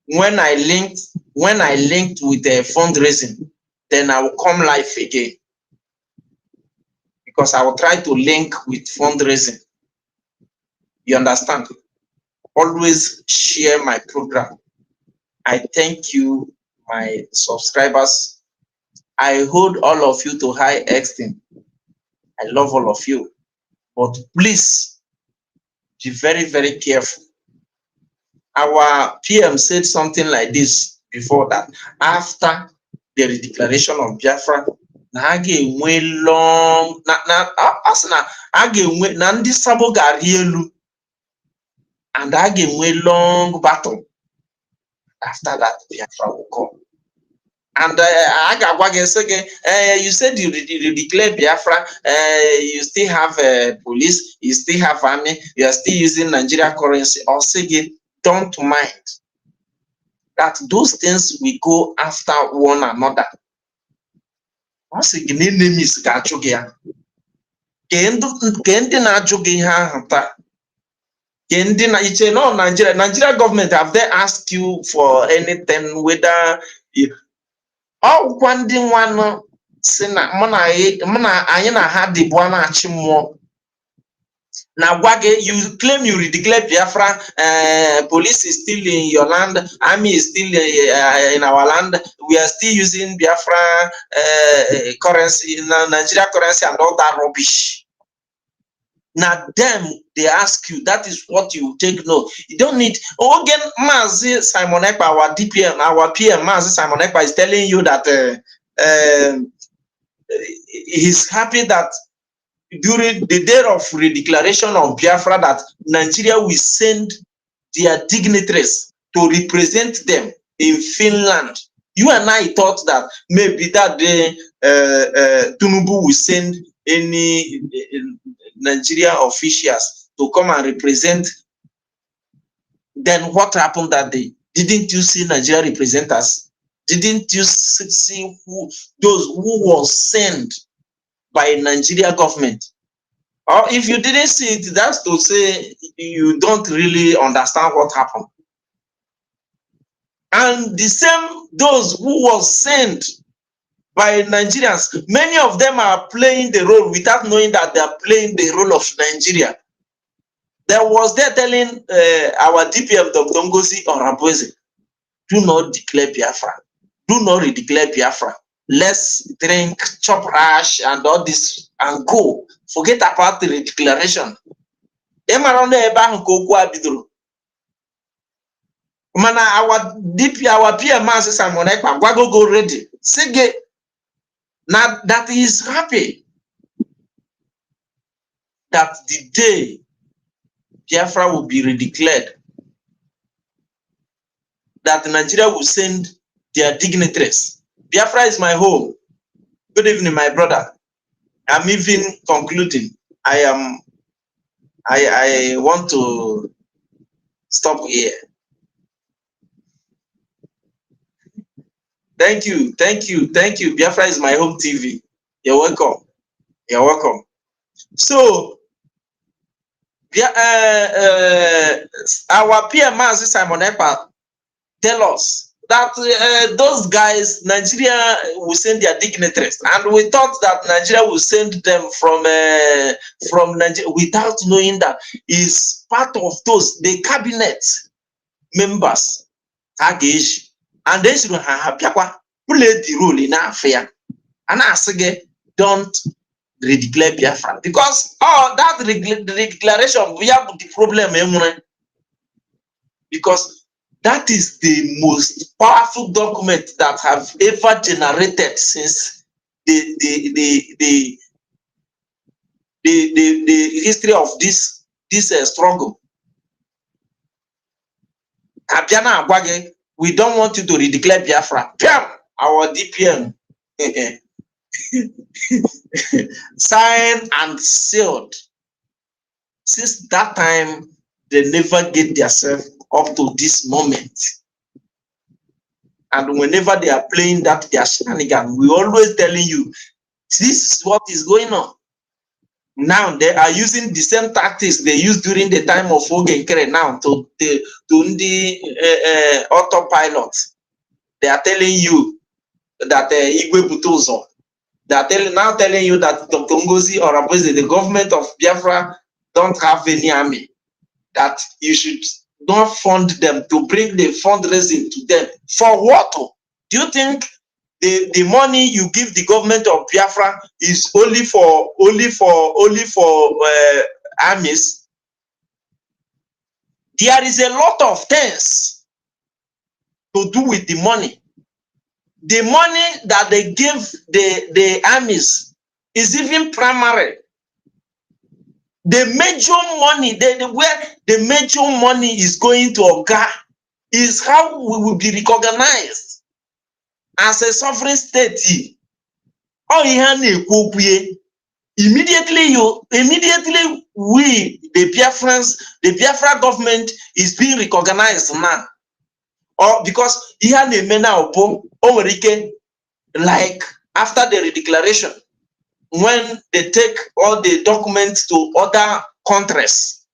when I linked with the fundraising, then I will come live again, because I will try to link with fundraising. You understand? Always share my program. I thank you, my subscribers. I hold all of you to high esteem. I love all of you, but please be very, very careful. Our PM said something like this before, that after the declaration of Biafra, na a ga-enwe long asị na a ga-enwe na ndị Sabo ga-arị elu, and a ga-enwe long battle. After that, Biafra will come. And I ga-agwa gị sị gị, you said you declare Biafra, you still have police, you still have army, you are still using Nigeria currency. Or sị gị, don't mind that those things will go after one another. Ọ sị gị na enemies ga-achụ gị ya. Ke ndị na-achụ gị ihe ahụ taa, ke ndị na iche no Nigeria government, have they asked you for anything, whether ọgwụkwa ndị nwanụ si na mụ na anyị na ha dịbụa na-achị mmụọ na gwa gị, you claim you declare Biafra, police is still in your land, army is still in our land, we are still using Biafra currency, Nigeria currency, and all that rubbish. Now them, they ask you, that is what you take note. You don't need, again, Mazi Simon Ekpa, our DPM, our PM, Mazi Simon Ekpa is telling you that he's happy that during the day of redeclaration of Biafra, that Nigeria will send their dignitaries to represent them in Finland. You and I thought that maybe that day Tinubu will send any Nigeria officials to come and represent. Then what happened that day? Didn't you see Nigeria representatives? Didn't you see those who was sent by Nigeria government? Or if you didn't see it, that's to say you don't really understand what happened. And the same, those who was sent by Nigerians, many of them are playing the role without knowing that they are playing the role of Nigeria. There was there telling our DPM, Dr. Ngozi Orabueze, do not declare Biafra. Do not redeclare Biafra. Let's drink, chop rash, and all this, and go. Forget about the redeclaration. Mana our DP, our PM, Simon Ekpa, go ready. Sige, now that he is happy that the day Biafra will be redeclared, that Nigeria will send their dignitaries. Biafra is my home. Good evening, my brother. I'm even concluding. I want to stop here. Thank you. Biafra is my home TV. You're welcome. So, our PM, Simon Ekpa, tell us that those guys, Nigeria will send their dignitaries, and we thought that Nigeria will send them from Nigeria without knowing that is part of those the cabinet members, and they should have played the role in affair. And I say, don't redeclare Biafra, because that declaration we have the problem, because that is the most powerful document that have ever generated since the history of this this struggle. Abiana Agwage, we don't want you to redeclare Biafra. Our DPM signed and sealed. Since that time, they never get themselves up to this moment. And whenever they are playing that their shenanigan, we always telling you, this is what is going on. Now they are using the same tactics they used during the time of Ogenkere now to the autopilot. They are telling you that Igwe Butuzo, they are now telling you that Dr. Ngozi or the government of Biafra don't have any army, that you should not fund them, to bring the fundraising to them. For what? Do you think the money you give the government of Biafra is only for armies? There is a lot of things to do with the money. The money that they give the armies is even primary. The major money, where the major money is going to occur is how we will be recognized as a sovereign state. Immediately we, the Biafrans, the Biafra government is being recognized now. Or because like after the redeclaration, when they take all the documents to other countries,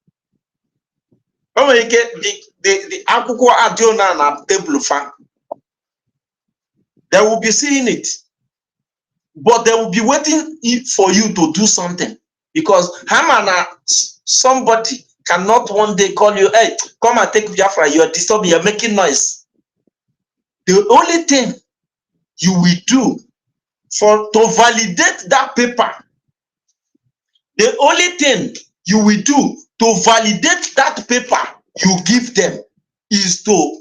the akwụkwọ adịona na table fan, they will be seeing it, but they will be waiting for you to do something, because Hamana, somebody cannot one day call you, hey, come and take Biafra, you are disturbing, you are making noise. The only thing you will do to validate that paper, the only thing you will do to validate that paper you give them is to,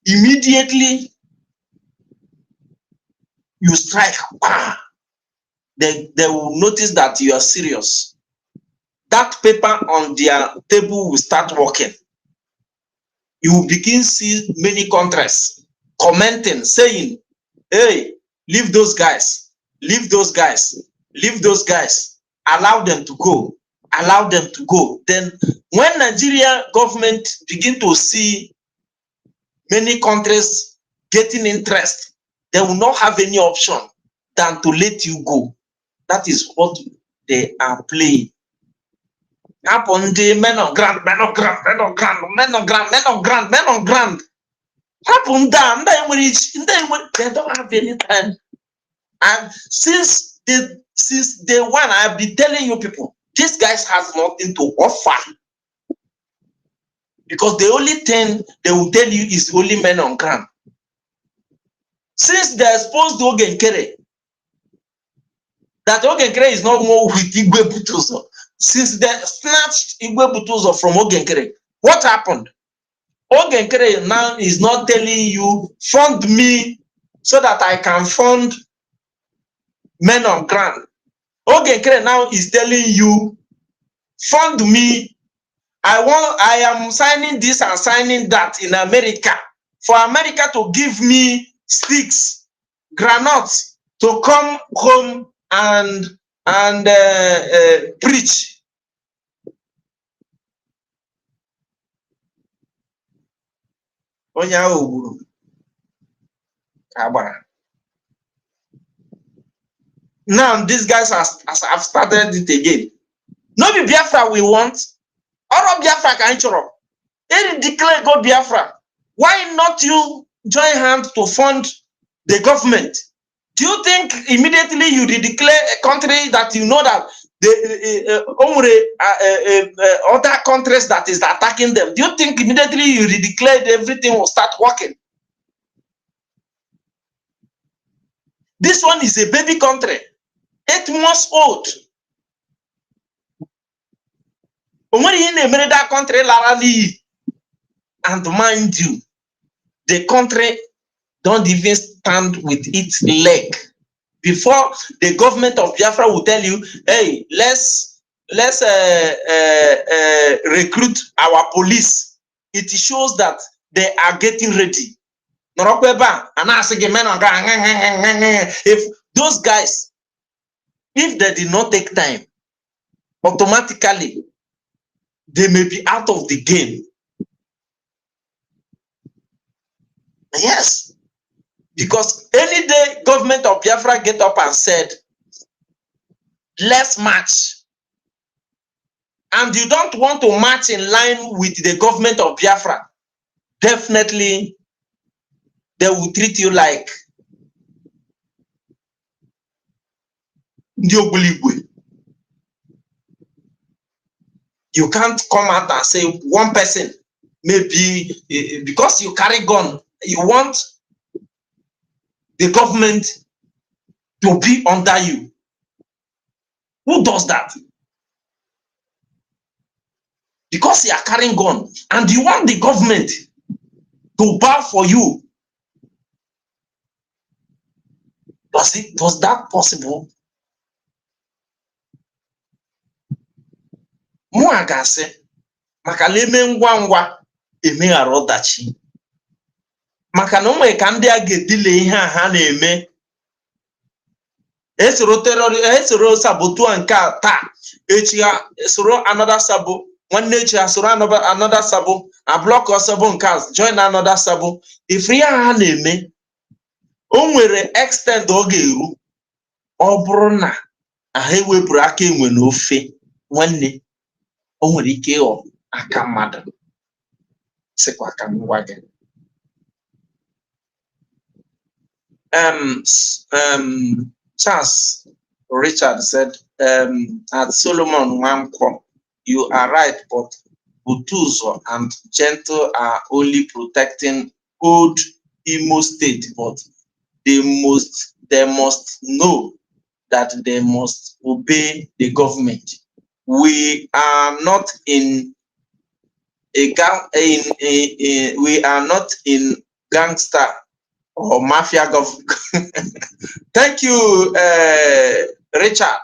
immediately you strike, they will notice that you are serious. That paper on their table will start working. You will begin to see many countries commenting, saying, hey, leave those guys, leave those guys, leave those guys, allow them to go, allow them to go. Then when Nigeria government begin to see many countries getting interest, they will not have any option than to let you go. That is what they are playing. Upon the men of grant, men of grant, men of grant, men of grant, men of grant, men of grant. Happen down, they don't have any time. And since day one, I've been telling you people, these guys have nothing to offer. Because the only thing they will tell you is only men on ground. Since they exposed Ogenkere, that Ogenkere is not more with Igwe Butuzo. Since they snatched Igwe Butuzo from Ogenkere, what happened? Ogenkere now is not telling you, fund me so that I can fund men on ground. Ogenkere now is telling you, fund me. I am signing this and signing that in America, for America to give me sticks, granules, to come home and preach. Now these guys have started it again. No be Biafra we want. Or Biafra can choro. They declare go Biafra. Why not you join hands to fund the government? Do you think immediately you declare a country that you know that the other countries that is attacking them? Do you think immediately you declare everything will start working? This one is a baby country, 8 months old. When you in that country, and mind you, the country don't even stand with its leg. Before the government of Biafra will tell you, hey, let's let's recruit our police. It shows that they are getting ready. If those guys, if they did not take time, automatically they may be out of the game. Yes, because any day government of Biafra get up and said, let's march, and you don't want to march in line with the government of Biafra, definitely they will treat you like Ndioguligwe. You can't come out and say one person, maybe because you carry gun, you want the government to be under you. Who does that? Because you are carrying gun and you want the government to bow for you. Was that possible? Mụ a ga-asị maka na eme ngwa ngwa emeghara ọdachi, maka na onwe ka ndị a ga-edile ihe a ha na-eme. Esoro sabotua nke a taa, echi ha esoro another sabo, nwanne echi ha soro another sabo, a block sabo nke a join another sabo. Ifri ya ha na-eme, o nwere extent ọ ga-eru, ọ bụrụ na ha ewepụrụ aka enwe n'ofe, nwanne o nwere ike ịghọ aka mmadụ. Sịkwa ka m gwa gị. Charles Richard said, at Solomon Wamko, you are right, but Butuzo and Gentle are only protecting old Imo State, but they must know that they must obey the government. We are not in we are not in gangster or mafia government. Thank you, Richard.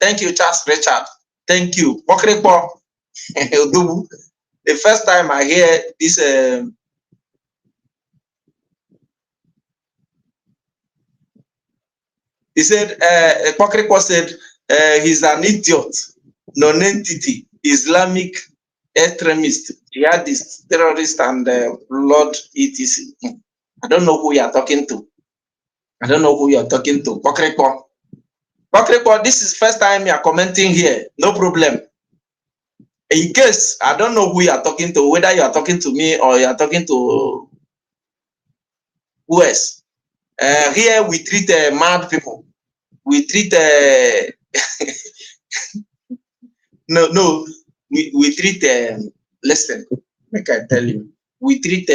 Thank you, Charles Richard. Thank you. The first time I hear this, he said, Pokrikwa said, he's an idiot, non-entity, Islamic extremist, jihadist, terrorist, and Lord etc. I don't know who you are talking to. I don't know who you are talking to. Pokrikwa. Pokrikwa, this is first time you are commenting here. No problem. In case I don't know who you are talking to, whether you are talking to me or you are talking to who else. Here we treat mad people. We treat we treat listen, make I tell you, we treat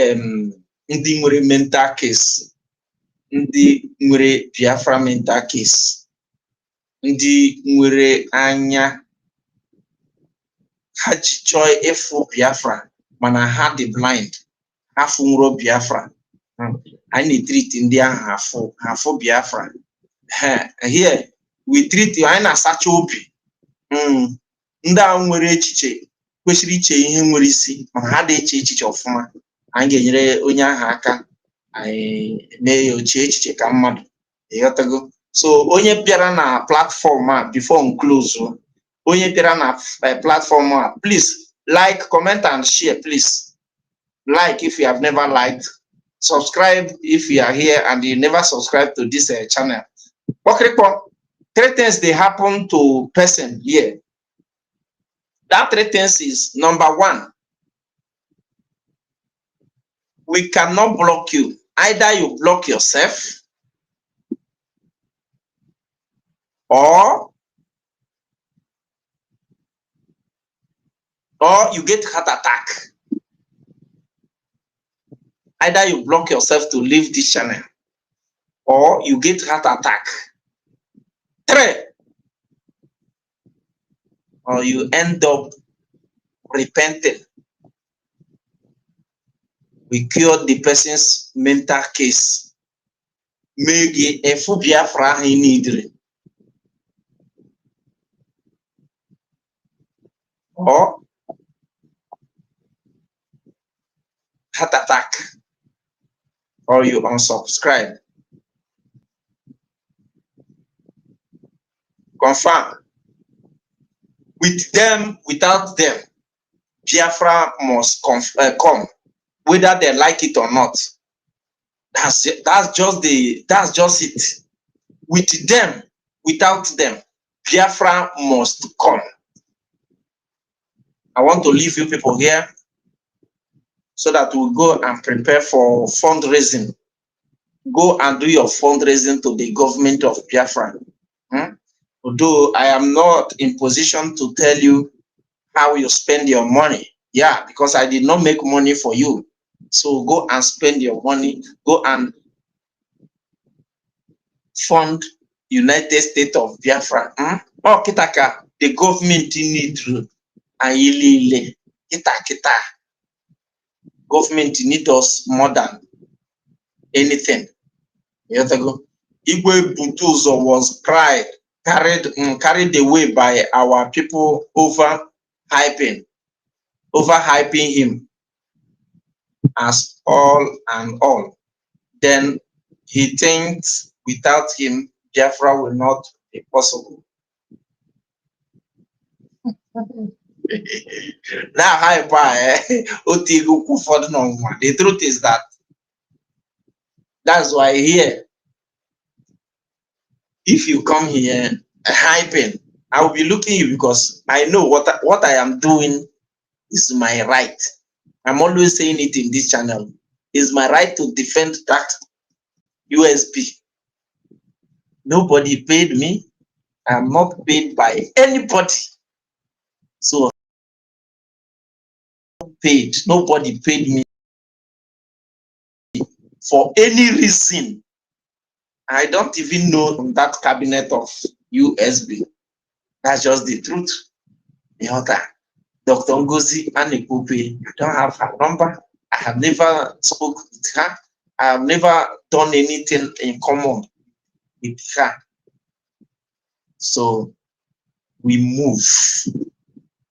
ndị nwere mental case, ndị nwere Biafra mental case, ndị nwere anya ha ji chọọ ịfụ Biafra mana ha dị blind, ha fụnwuro Biafra. Anyị na-treat ndị ahụ afụ Biafra. Here we treat you, anyị na-asacha obi. Ndị a nwere echiche kwesịrị iche ihe nwere isi, mana ha dị eche echiche ọfụma. Anyị ga-enyere onye ahụ aka, anyị mee ya oche echiche ka mmadụ. Ịghọtago? So onye bịara na platform a, before m close, onye bịara na platform a, please like, comment and share, please. Like if you have never liked, subscribe if you are here and you never subscribe to this channel. Okay, 3 things they happen to person here. That 3 things is, number 1, we cannot block you. Either you block yourself or you get heart attack. Either you block yourself to leave this channel or you get heart attack. 3, or you end up repenting. We cured the person's mental case. Make a Biafra he need. or heart attack, or you unsubscribe. Confirm. With them, without them, Biafra must come, whether they like it or not. That's just it. With them, without them, Biafra must come. I want to leave you people here so that we'll go and prepare for fundraising. Go and do your fundraising to the government of Biafra. Although I am not in position to tell you how you spend your money. Yeah, because I did not make money for you. So go and spend your money. Go and fund United States of Biafra. Oh, kitaka, the government need ayilile. Kita. Government need us more than anything. Igwe Butuzo was carried away by our people overhyping him as all and all. Then he thinks without him, Biafra will not be possible. Now, the truth is that's why here, if you come here hyping, I will be looking at you because I know what I am doing is my right. I'm always saying it in this channel. It's my right to defend that USB. Nobody paid me. I'm not paid by anybody. So nobody paid me for any reason. I don't even know that cabinet of USB. That's just the truth. Dr. Ngozi Anekupe, I don't have her number. I have never spoken with her. I have never done anything in common with her. So we move.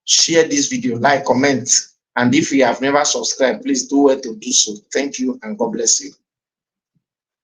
Share this video, like, comment, and if you have never subscribed, please do well to do so. Thank you and God bless you.